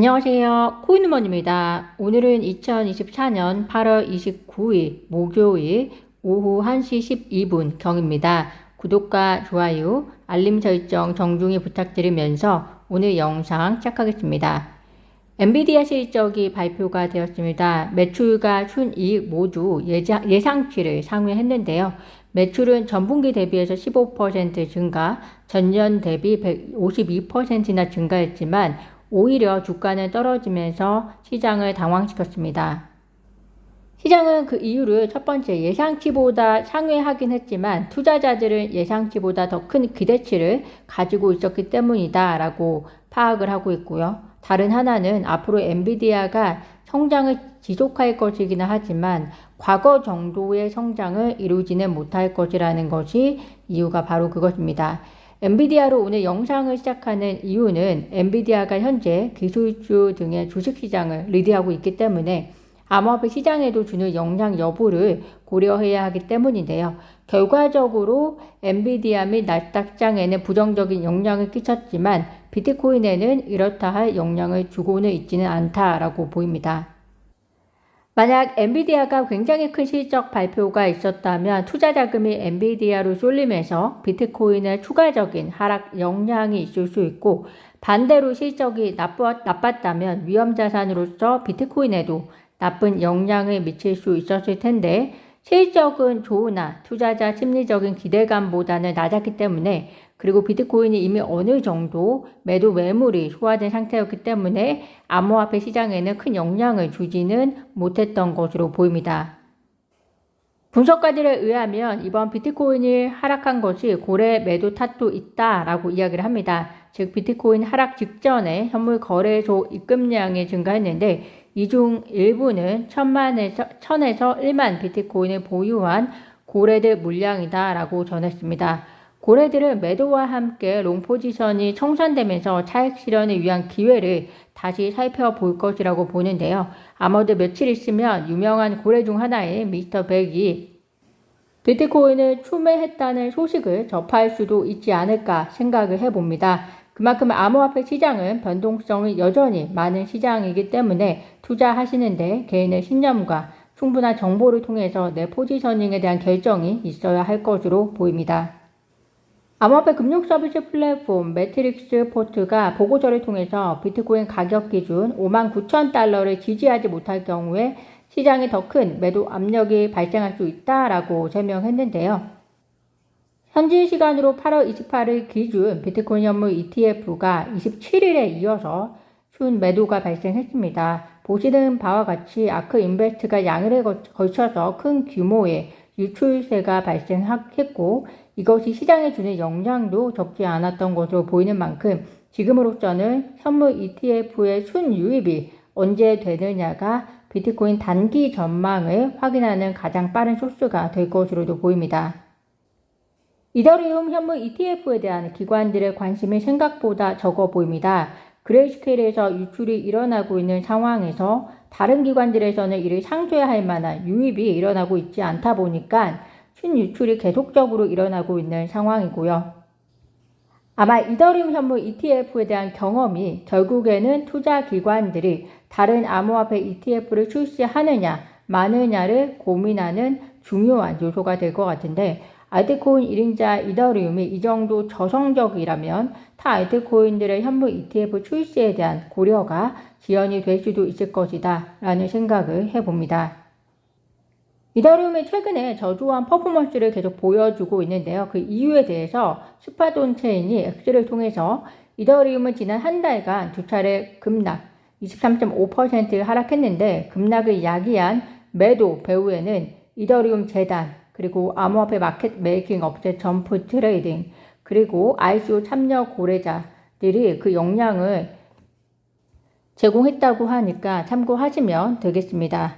안녕하세요. 코인우먼입니다. 오늘은 2024년 8월 29일 목요일 오후 1시 12분 경입니다. 구독과 좋아요, 알림 설정 정중히 부탁드리면서 오늘 영상 시작하겠습니다. 엔비디아 실적이 발표가 되었습니다. 매출과 순이익 모두 예상치를 상회했는데요. 매출은 전분기 대비해서 15% 증가, 전년 대비 152%나 증가했지만 오히려 주가는 떨어지면서 시장을 당황시켰습니다. 시장은 그 이유를 첫 번째 예상치보다 상회하긴 했지만 투자자들은 예상치보다 더 큰 기대치를 가지고 있었기 때문이다 라고 파악을 하고 있고요. 다른 하나는 앞으로 엔비디아가 성장을 지속할 것이긴 하지만 과거 정도의 성장을 이루지는 못할 것이라는 것이 이유가 바로 그것입니다. 엔비디아로 오늘 영상을 시작하는 이유는 엔비디아가 현재 기술주 등의 주식시장을 리드하고 있기 때문에 암호화폐 시장에도 주는 영향 여부를 고려해야 하기 때문인데요. 결과적으로 엔비디아 및 나스닥장에는 부정적인 영향을 끼쳤지만 비트코인에는 이렇다 할 영향을 주고는 있지는 않다라고 보입니다. 만약 엔비디아가 굉장히 큰 실적 발표가 있었다면 투자 자금이 엔비디아로 쏠리면서 비트코인의 추가적인 하락 영향이 있을 수 있고 반대로 실적이 나빴다면 위험자산으로서 비트코인에도 나쁜 영향을 미칠 수 있었을 텐데 실적은 좋으나 투자자 심리적인 기대감보다는 낮았기 때문에 그리고 비트코인이 이미 어느 정도 매도 매물이 소화된 상태였기 때문에 암호화폐 시장에는 큰 영향을 주지는 못했던 것으로 보입니다. 분석가들에 의하면 이번 비트코인이 하락한 것이 고래 매도 탓도 있다라고 이야기를 합니다. 즉 비트코인 하락 직전에 현물 거래소 입금량이 증가했는데 이 중 일부는 1000에서 1만 비트코인을 보유한 고래들 물량이다라고 전했습니다. 고래들은 매도와 함께 롱 포지션이 청산되면서 차익 실현을 위한 기회를 다시 살펴볼 것이라고 보는데요. 아마도 며칠 있으면 유명한 고래 중 하나인 미스터 백이 비트코인을 추매했다는 소식을 접할 수도 있지 않을까 생각을 해봅니다. 그만큼 암호화폐 시장은 변동성이 여전히 많은 시장이기 때문에 투자하시는데 개인의 신념과 충분한 정보를 통해서 내 포지셔닝에 대한 결정이 있어야 할 것으로 보입니다. 암호화폐 금융 서비스 플랫폼 매트릭스 포트가 보고서를 통해서 비트코인 가격 기준 59,000달러를 지지하지 못할 경우에 시장에 더 큰 매도 압력이 발생할 수 있다라고 설명했는데요. 현지 시간으로 8월 28일 기준 비트코인 현물 ETF가 27일에 이어서 순 매도가 발생했습니다. 보시는 바와 같이 아크 인베스트가 양일에 걸쳐서 큰 규모의 유출세가 발생했고 이것이 시장에 주는 영향도 적지 않았던 것으로 보이는 만큼 지금으로서는 현물 ETF의 순유입이 언제 되느냐가 비트코인 단기 전망을 확인하는 가장 빠른 소스가 될 것으로도 보입니다. 이더리움 현물 ETF에 대한 기관들의 관심이 생각보다 적어 보입니다. 그레이스케일에서 유출이 일어나고 있는 상황에서 다른 기관들에서는 이를 상쇄할 만한 유입이 일어나고 있지 않다 보니까 순유출이 계속적으로 일어나고 있는 상황이고요. 아마 이더리움 현물 ETF에 대한 경험이 결국에는 투자 기관들이 다른 암호화폐 ETF를 출시하느냐 마느냐를 고민하는 중요한 요소가 될 것 같은데 알트코인 1인자 이더리움이 이 정도 저성적이라면 타 알트코인들의 현물 ETF 출시에 대한 고려가 지연이 될 수도 있을 것이다 라는 생각을 해봅니다. 이더리움이 최근에 저조한 퍼포먼스를 계속 보여주고 있는데요. 그 이유에 대해서 스파돈 체인이 X를 통해서 이더리움은 지난 한 달간 두 차례 급락 23.5% 하락했는데 급락을 야기한 매도 배후에는 이더리움 재단 그리고 암호화폐 마켓 메이킹 업체 점프 트레이딩 그리고 ICO 참여 고래자들이 그 영향을 제공했다고 하니까 참고하시면 되겠습니다.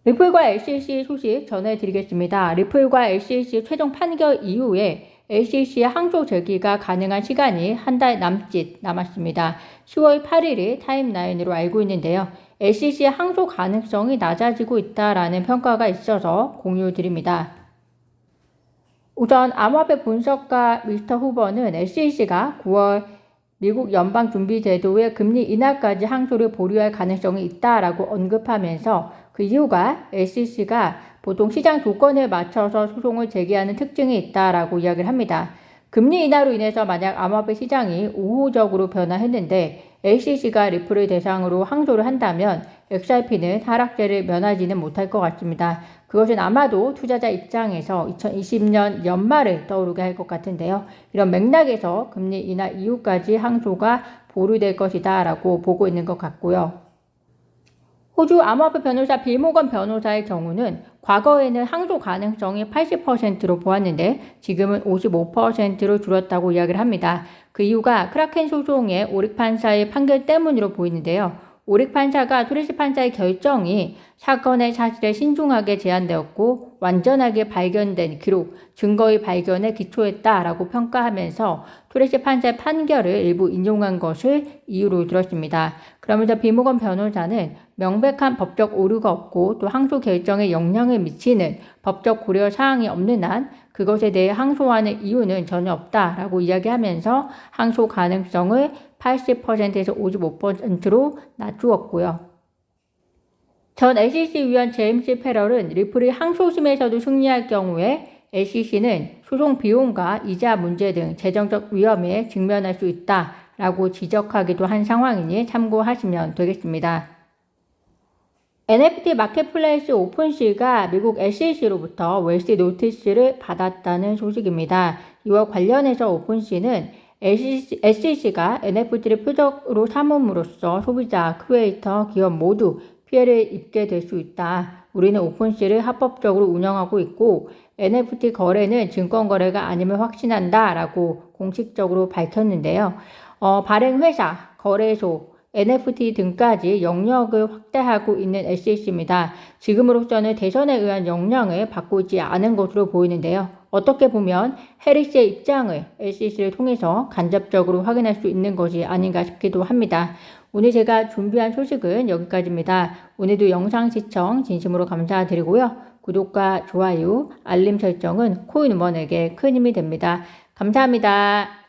리플과 LCC 소식 전해드리겠습니다. 리플과 LCC 최종 판결 이후에 LCC의 항소 제기가 가능한 시간이 한 달 남짓 남았습니다. 10월 8일이 타임라인으로 알고 있는데요. LCC의 항소 가능성이 낮아지고 있다라는 평가가 있어서 공유드립니다. 우선 암호화폐 분석가 미스터 후버는 LCC가 9월 미국 연방준비제도의 금리 인하까지 항소를 보류할 가능성이 있다라고 언급하면서 그 이유가 SEC가 보통 시장 조건에 맞춰서 소송을 제기하는 특징이 있다라고 이야기를 합니다. 금리 인하로 인해서 만약 암호화폐 시장이 우호적으로 변화했는데 SEC가 리플을 대상으로 항소를 한다면 XRP는 하락세를 면하지는 못할 것 같습니다. 그것은 아마도 투자자 입장에서 2020년 연말을 떠오르게 할 것 같은데요. 이런 맥락에서 금리 인하 이후까지 항소가 보류될 것이다 라고 보고 있는 것 같고요. 호주 암호화폐 변호사 빌 모건 변호사의 경우는 과거에는 항소 가능성이 80%로 보았는데 지금은 55%로 줄었다고 이야기를 합니다. 그 이유가 크라켄 소송의 오릭 판사의 판결 때문으로 보이는데요. 오릭 판사가 토레시 판사의 결정이 사건의 사실에 신중하게 제한되었고 완전하게 발견된 기록, 증거의 발견에 기초했다라고 평가하면서 토레시 판사의 판결을 일부 인용한 것을 이유로 들었습니다. 그러면서 빌 모건 변호사는 명백한 법적 오류가 없고 또 항소 결정에 영향을 미치는 법적 고려 사항이 없는 한 그것에 대해 항소하는 이유는 전혀 없다라고 이야기하면서 항소 가능성을 80%에서 55%로 낮추었고요. 전 SEC 위원 제임스 페럴은 리플이 항소심에서도 승리할 경우에 SEC는 소송 비용과 이자 문제 등 재정적 위험에 직면할 수 있다라고 지적하기도 한 상황이니 참고하시면 되겠습니다. NFT 마켓플레이스 오픈시가 미국 SEC로부터 웰스 노티스를 받았다는 소식입니다. 이와 관련해서 오픈시는 SEC가 NFT를 표적으로 삼음으로써 소비자, 크리에이터, 기업 모두 피해를 입게 될 수 있다. 우리는 오픈시를 합법적으로 운영하고 있고 NFT 거래는 증권거래가 아님을 확신한다 라고 공식적으로 밝혔는데요. 발행회사, 거래소, NFT 등까지 영역을 확대하고 있는 SEC입니다. 지금으로서는 대선에 의한 영향을 받고 있지 않은 것으로 보이는데요. 어떻게 보면 해리스의 입장을 SEC를 통해서 간접적으로 확인할 수 있는 것이 아닌가 싶기도 합니다. 오늘 제가 준비한 소식은 여기까지입니다. 오늘도 영상 시청 진심으로 감사드리고요. 구독과 좋아요, 알림 설정은 코인우먼에게 큰 힘이 됩니다. 감사합니다.